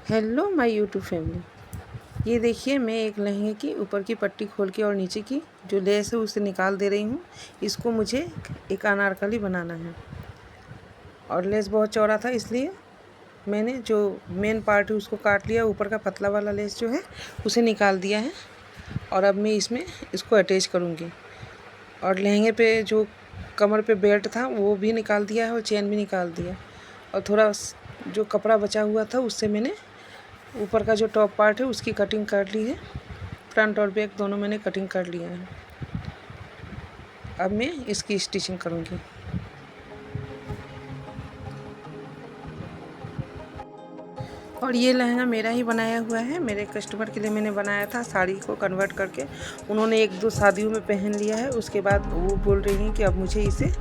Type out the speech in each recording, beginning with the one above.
Hello my YouTube family. ये देखिए, मैं एक लहंगे की ऊपर की पट्टी खोल के और नीचे की जो लेस है उसे निकाल दे रही हूँ। इसको मुझे एक अनारकली बनाना है और लेस बहुत चौड़ा था, इसलिए मैंने जो मेन पार्ट है उसको काट लिया। ऊपर का पतला वाला लेस जो है उसे निकाल दिया है और अब मैं इसमें इसको अटैच करूँगी। और लहंगे पे जो कमर पे बेल्ट था वो भी निकाल दिया है और चेन भी निकाल दिया। और थोड़ा जो कपड़ा बचा हुआ था उससे मैंने ऊपर का जो टॉप पार्ट है उसकी कटिंग कर ली है। फ्रंट और बैक दोनों मैंने कटिंग कर लिया है। अब मैं इसकी स्टिचिंग करूँगी। और ये लहंगा मेरा ही बनाया हुआ है, मेरे कस्टमर के लिए मैंने बनाया था। साड़ी को कन्वर्ट करके उन्होंने 1-2 शादियों में पहन लिया है। उसके बाद वो बोल रही हैं कि अब मुझे इसे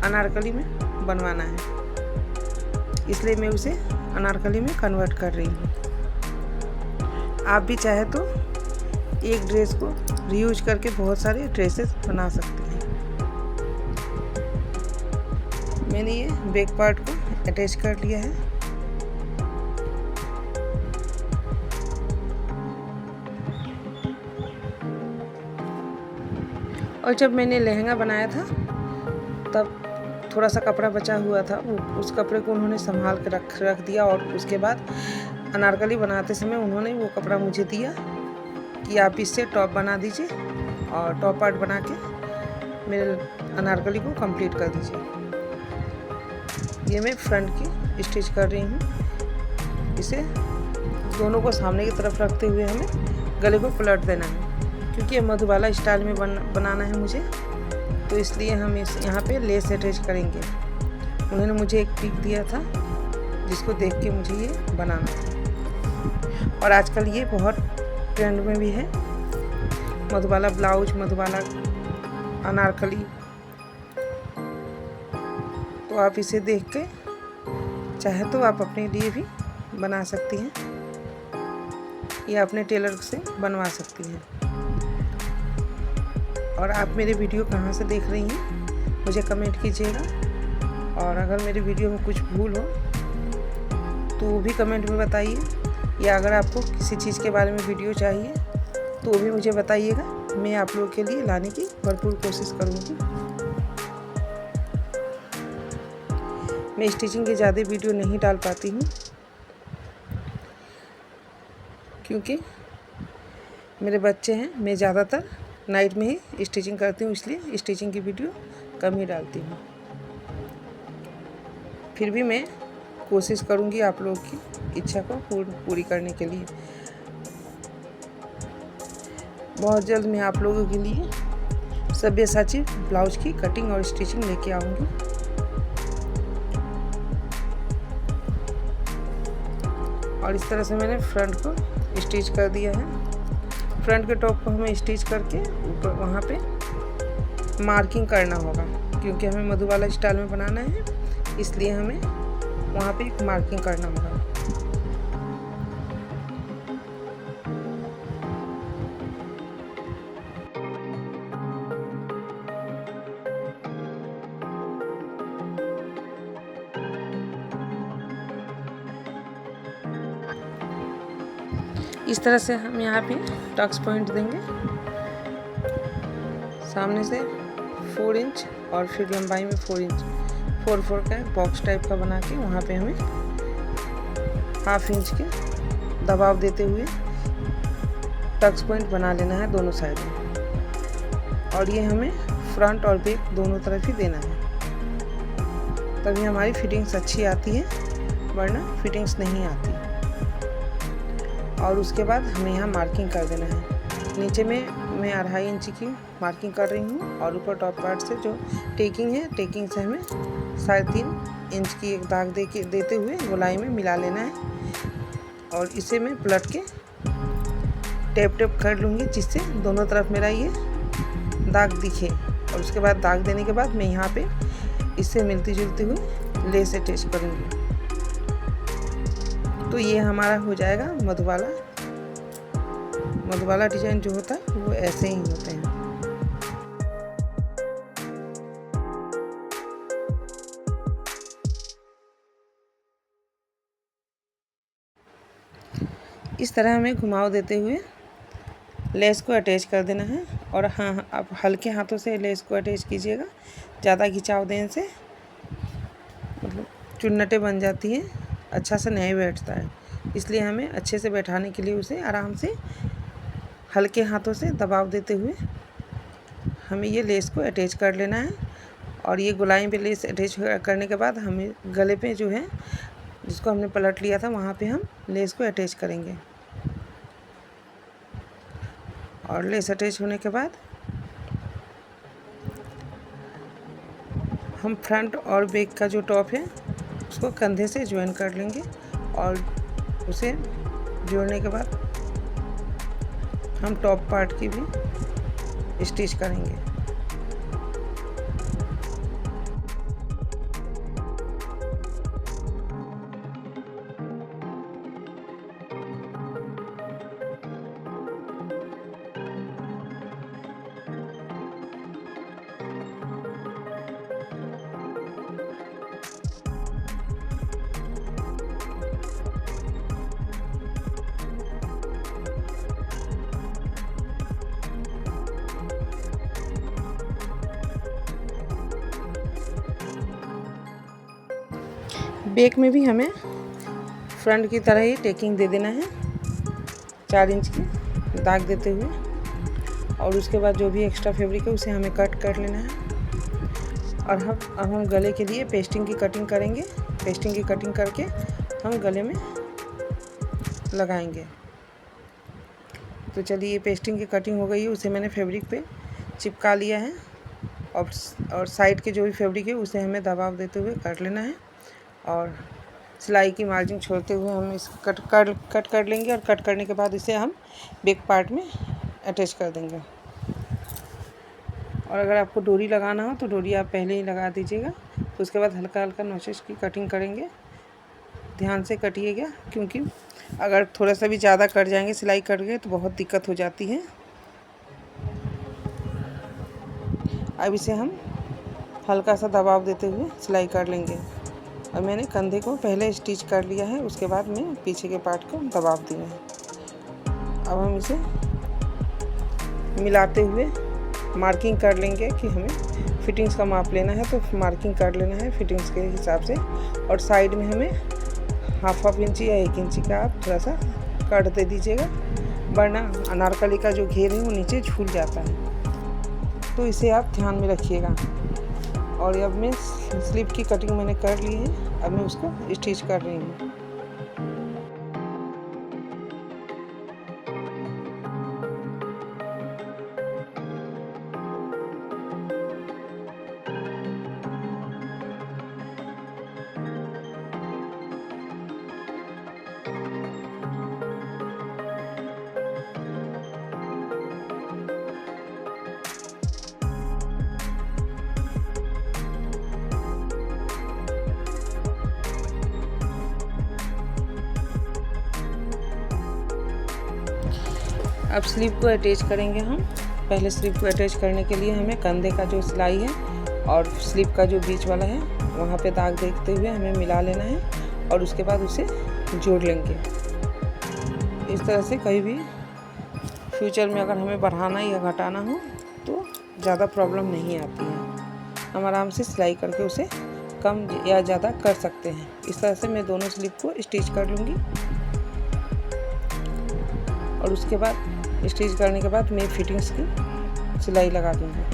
अनारकली में बनवाना है, इसलिए मैं उसे अनारकली में कन्वर्ट कर रही हूँ। आप भी चाहे तो एक ड्रेस को रीयूज करके बहुत सारे ड्रेसेस बना सकते हैं। मैंने ये बैक पार्ट को अटैच कर लिया है। और जब मैंने लहंगा बनाया था तब थोड़ा सा कपड़ा बचा हुआ था, उस कपड़े को उन्होंने संभाल के रख दिया। और उसके बाद अनारकली बनाते समय उन्होंने वो कपड़ा मुझे दिया कि आप इससे टॉप बना दीजिए और टॉप पार्ट बना के मेरे अनारकली को कंप्लीट कर दीजिए। ये मैं फ्रंट की स्टिच कर रही हूँ। इसे दोनों को सामने की तरफ रखते हुए हमें गले को पलट देना है, क्योंकि ये मधुबाला स्टाइल में बनाना है मुझे, तो इसलिए हम यहाँ पे लेस अटैच करेंगे। उन्होंने मुझे एक पिक दिया था जिसको देख के मुझे ये बनाना था। और आजकल ये बहुत ट्रेंड में भी है, मधुबाला ब्लाउज, मधुबाला अनारकली। तो आप इसे देख के चाहे तो आप अपने लिए भी बना सकती हैं या अपने टेलर से बनवा सकती हैं। और आप मेरे वीडियो कहाँ से देख रही हैं मुझे कमेंट कीजिएगा। और अगर मेरे वीडियो में कुछ भूल हो तो वो भी कमेंट में बताइए, या अगर आपको किसी चीज़ के बारे में वीडियो चाहिए तो वो भी मुझे बताइएगा। मैं आप लोगों के लिए लाने की भरपूर कोशिश करूँगी। मैं स्टिचिंग के ज़्यादा वीडियो नहीं डाल पाती हूँ, क्योंकि मेरे बच्चे हैं। मैं ज़्यादातर नाइट में ही स्टिचिंग करती हूँ, इसलिए स्टिचिंग की वीडियो कम ही डालती हूँ। फिर भी मैं कोशिश करूँगी आप लोगों की इच्छा को पूरी करने के लिए। बहुत जल्द मैं आप लोगों के लिए सब्यसाची ब्लाउज की कटिंग और स्टिचिंग लेके आऊँगी। और इस तरह से मैंने फ्रंट को स्टिच कर दिया है। फ्रंट के टॉप को हमें स्टिच करके ऊपर वहाँ पे मार्किंग करना होगा, क्योंकि हमें मधुबाला स्टाइल में बनाना है, इसलिए हमें वहाँ पे एक मार्किंग करना होगा। इस तरह से हम यहाँ पे टक्स पॉइंट देंगे, सामने से 4 इंच और फिर लंबाई में 4 इंच, 4 का बॉक्स टाइप का बना के वहाँ पे हमें ½ इंच के दबाव देते हुए टक्स पॉइंट बना लेना है दोनों साइड में। और ये हमें फ्रंट और बैक दोनों तरफ ही देना है, तभी हमारी फिटिंग्स अच्छी आती है, वरना फिटिंग्स नहीं आती। और उसके बाद हमें यहाँ मार्किंग कर देना है। नीचे में मैं 2.5 इंच की मार्किंग कर रही हूँ और ऊपर टॉप पार्ट से जो टेकिंग है, टेकिंग से हमें 3.5 इंच की एक दाग देते हुए गोलाई में मिला लेना है। और इसे मैं पलट के टेप कर लूँगी, जिससे दोनों तरफ मेरा ये दाग दिखे। और उसके बाद दाग देने के बाद मैं यहाँ पे इससे मिलती जुलती हुई लेस अटैच करूँगी। तो ये हमारा हो जाएगा मधुबाला डिजाइन जो होता है वो ऐसे ही होते हैं। इस तरह हमें घुमाव देते हुए लेस को अटैच कर देना है। और हाँ, आप हल्के हाथों से लेस को अटैच कीजिएगा, ज़्यादा खिंचाव देने से मतलब चुन्नटें बन जाती हैं, अच्छा से नहीं बैठता है। इसलिए हमें अच्छे से बैठाने के लिए उसे आराम से हल्के हाथों से दबाव देते हुए हमें ये लेस को अटैच कर लेना है। और ये गोलाई पे लेस अटैच करने के बाद हमें गले पे जो है, जिसको हमने पलट लिया था, वहाँ पे हम लेस को अटैच करेंगे। और लेस अटैच होने के बाद हम फ्रंट और बैक का जो टॉप है उसको कंधे से ज्वाइन कर लेंगे। और उसे जोड़ने के बाद हम टॉप पार्ट की भी स्टिच करेंगे। बैक में भी हमें फ्रंट की तरह ही टेकिंग दे देना है, 4 इंच की दाग देते हुए। और उसके बाद जो भी एक्स्ट्रा फैब्रिक है उसे हमें कट कर लेना है। और अब हम गले के लिए पेस्टिंग की कटिंग करेंगे। पेस्टिंग की कटिंग करके हम गले में लगाएंगे। तो चलिए, ये पेस्टिंग की कटिंग हो गई है, उसे मैंने फैब्रिक पे चिपका लिया है। और साइड के जो भी फैब्रिक है उसे हमें दबाव देते हुए काट लेना है। और सिलाई की मार्जिन छोड़ते हुए हम इसको कट कर लेंगे। और कट करने के बाद इसे हम बैक पार्ट में अटैच कर देंगे। और अगर आपको डोरी लगाना हो तो डोरी आप पहले ही लगा दीजिएगा। उसके बाद हल्का हल्का नोचेस की कटिंग करेंगे। ध्यान से कटिएगा, क्योंकि अगर थोड़ा सा भी ज़्यादा कट जाएंगे, सिलाई कट गए, तो बहुत दिक्कत हो जाती है। अब इसे हम हल्का सा दबाव देते हुए सिलाई कर लेंगे। और मैंने कंधे को पहले स्टिच कर लिया है, उसके बाद मैं पीछे के पार्ट को दबाव दिया है। अब हम इसे मिलाते हुए मार्किंग कर लेंगे कि हमें फिटिंग्स का माप लेना है, तो मार्किंग कर लेना है फिटिंग्स के हिसाब से। और साइड में हमें हाफ इंची या 1 इंची का आप थोड़ा सा कट दे दीजिएगा, वरना अनारकली का जो घेर है वो नीचे झूल जाता है। तो इसे आप ध्यान में रखिएगा। और अब मैं स्लीव की कटिंग मैंने कर ली है, अब मैं उसको स्टिच कर रही हूँ। अब स्लीव को अटैच करेंगे हम। पहले स्लीव को अटैच करने के लिए हमें कंधे का जो सिलाई है और स्लीव का जो बीच वाला है वहाँ पे दाग देखते हुए हमें मिला लेना है। और उसके बाद उसे जोड़ लेंगे। इस तरह से कहीं भी फ्यूचर में अगर हमें बढ़ाना या घटाना हो तो ज़्यादा प्रॉब्लम नहीं आती है। हम आराम से सिलाई करके उसे कम या ज़्यादा कर सकते हैं। इस तरह से मैं दोनों स्लीव को स्टिच कर लूँगी। और उसके बाद स्टिच करने के बाद मैं फिटिंग्स की सिलाई लगा दूँगी।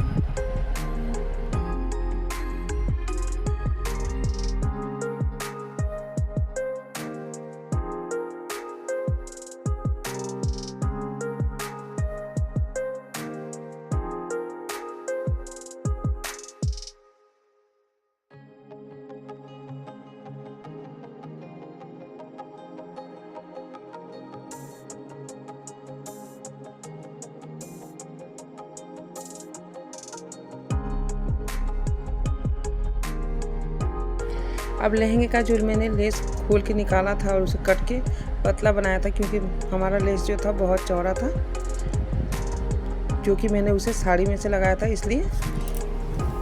अब लहंगे का जो मैंने लेस खोल के निकाला था और उसे कट के पतला बनाया था, क्योंकि हमारा लेस जो था बहुत चौड़ा था, जो कि मैंने उसे साड़ी में से लगाया था, इसलिए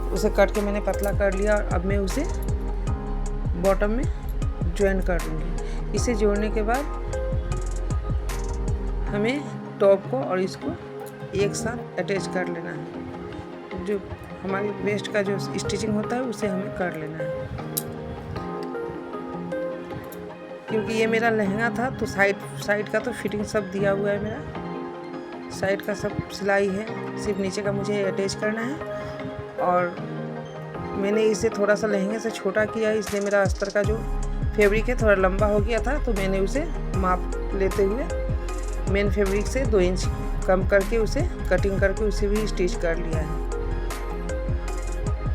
उसे कट के मैंने पतला कर लिया। और अब मैं उसे बॉटम में ज्वाइन कर दूँगी। इसे जोड़ने के बाद हमें टॉप को और इसको एक साथ अटैच कर लेना है। जो हमारी वेस्ट का जो स्टिचिंग होता है उसे हमें कर लेना है। क्योंकि ये मेरा लहंगा था तो साइड का तो फिटिंग सब दिया हुआ है, मेरा साइड का सब सिलाई है, सिर्फ नीचे का मुझे अटैच करना है। और मैंने इसे थोड़ा सा लहंगे से छोटा किया, इसलिए मेरा अस्तर का जो फैब्रिक है थोड़ा लंबा हो गया था, तो मैंने उसे माप लेते हुए मेन फैब्रिक से 2 इंच कम करके उसे कटिंग करके उसे भी स्टिच कर लिया है।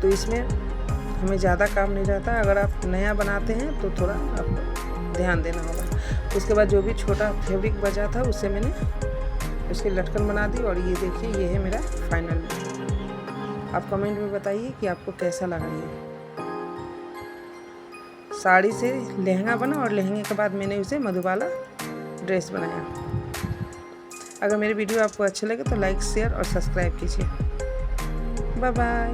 तो इसमें हमें ज़्यादा काम नहीं रहता। अगर आप नया बनाते हैं तो थोड़ा आपको ध्यान देना होगा। उसके बाद जो भी छोटा फैब्रिक बचा था उससे मैंने उसकी लटकन बना दी। और ये देखिए, ये है मेरा फाइनल लुक। आप कमेंट में बताइए कि आपको कैसा लगा। ये साड़ी से लहंगा बना और लहंगे के बाद मैंने उसे मधुबाला ड्रेस बनाया। अगर मेरी वीडियो आपको अच्छे लगे तो लाइक, शेयर और सब्सक्राइब कीजिए। Bye bye.